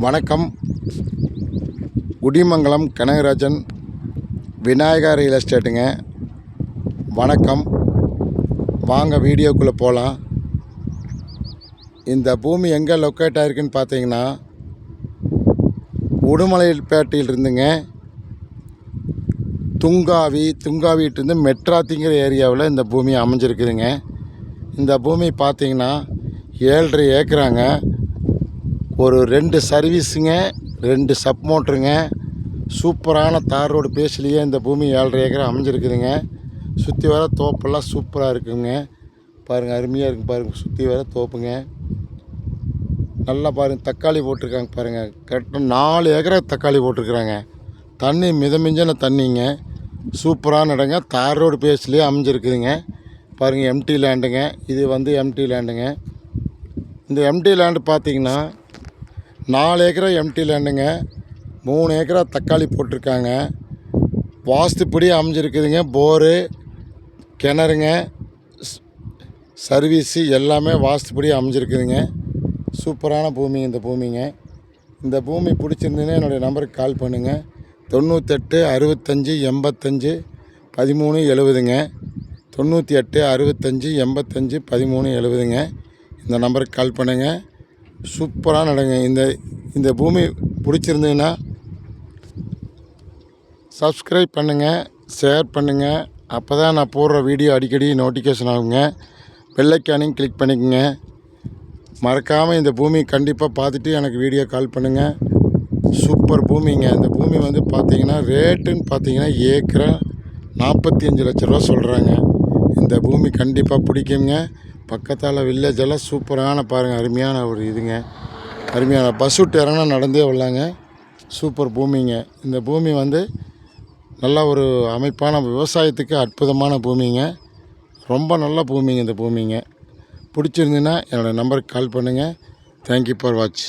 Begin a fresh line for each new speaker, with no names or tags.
வணக்கம். குடிமங்கலம் கனகராஜன் விநாயகா ரியல் எஸ்டேட்டுங்க. வணக்கம். வாங்க வீடியோக்குள்ளே போகலாம். இந்த பூமி எங்கே லொக்கேட் ஆகிருக்குன்னு பார்த்தீங்கன்னா, உடுமலைப்பேட்டையில் இருந்துங்க துங்காவிட்டிருந்து மெட்ராத்திங்கிற ஏரியாவில் இந்த பூமி அமைஞ்சிருக்குதுங்க. இந்த பூமி பார்த்தீங்கன்னா 7.5 ஏக்கராங்க. ஒரு 2 சர்வீஸுங்க, 2 சப் மோட்டருங்க. சூப்பரான தார் ரோடு பேஸ்லேயே இந்த பூமி 7.5 ஏக்கரா அமைஞ்சிருக்குதுங்க. சுற்றி வர தோப்பெல்லாம் சூப்பராக இருக்குங்க. பாருங்கள், அருமையாக இருக்குது பாருங்கள். சுற்றி வர தோப்புங்க. நல்லா பாருங்கள், தக்காளி போட்டிருக்காங்க பாருங்கள். கரெக்டாக 4 ஏக்கரா தக்காளி போட்டிருக்குறாங்க. தண்ணி மிதமிஞ்சின தண்ணிங்க. சூப்பரான இடங்க. தார் ரோடு பேஸ்லேயே அமைஞ்சிருக்குதுங்க. பாருங்கள், எம்டி லேண்டுங்க. இது வந்து எம்டி லேண்டுங்க. இந்த எம்டி லேண்டு பார்த்திங்கன்னா 4 ஏக்கரா எம்டி லேண்டுங்க. 3 ஏக்கரா தக்காளி போட்டிருக்காங்க. வாஸ்துப்படி அமைஞ்சிருக்குதுங்க. போரு, கிணறுங்க, சர்வீஸு எல்லாமே வாஸ்துப்படி அமைஞ்சிருக்குதுங்க. சூப்பரான பூமி இந்த பூமிங்க. இந்த பூமி பிடிச்சிருந்ததுன்னா என்னுடைய நம்பருக்கு கால் பண்ணுங்கள். 98 65 85 13 70ங்க. 98 65 85 13 70ங்க. இந்த நம்பருக்கு கால் பண்ணுங்கள். சூப்பரான இடங்க. இந்த பூமி பிடிச்சிருந்ததுன்னா சப்ஸ்கிரைப் பண்ணுங்கள், ஷேர் பண்ணுங்கள். அப்போ தான் நான் போடுற வீடியோ அடிக்கடி நோட்டிஃபிகேஷன் ஆகுங்க. பெல்லைக்கானையும் கிளிக் பண்ணிக்கோங்க. மறக்காமல் இந்த பூமி கண்டிப்பாக பார்த்துட்டு எனக்கு வீடியோ கால் பண்ணுங்கள். சூப்பர் பூமிங்க. இந்த பூமி வந்து பார்த்திங்கன்னா ரேட்டுன்னு பார்த்தீங்கன்னா ஏக்கரா 45 லட்ச ரூபா சொல்கிறாங்க. இந்த பூமி கண்டிப்பாக பிடிக்குங்க. பக்கத்தால் வில்லேஜ் எல்லாம் சூப்பரான பாருங்கள், அருமையான ஒரு இதுங்க. அருமையான பஸ் விட்டு இறங்கினா நடந்தே வரலாங்க. சூப்பர் பூமிங்க. இந்த பூமி வந்து நல்ல ஒரு அமைப்பான விவசாயத்துக்கு அற்புதமான பூமிங்க. ரொம்ப நல்ல பூமிங்க இந்த பூமிங்க. பிடிச்சிருந்துன்னா என்னோடய நம்பருக்கு கால் பண்ணுங்கள். Thank you for watch.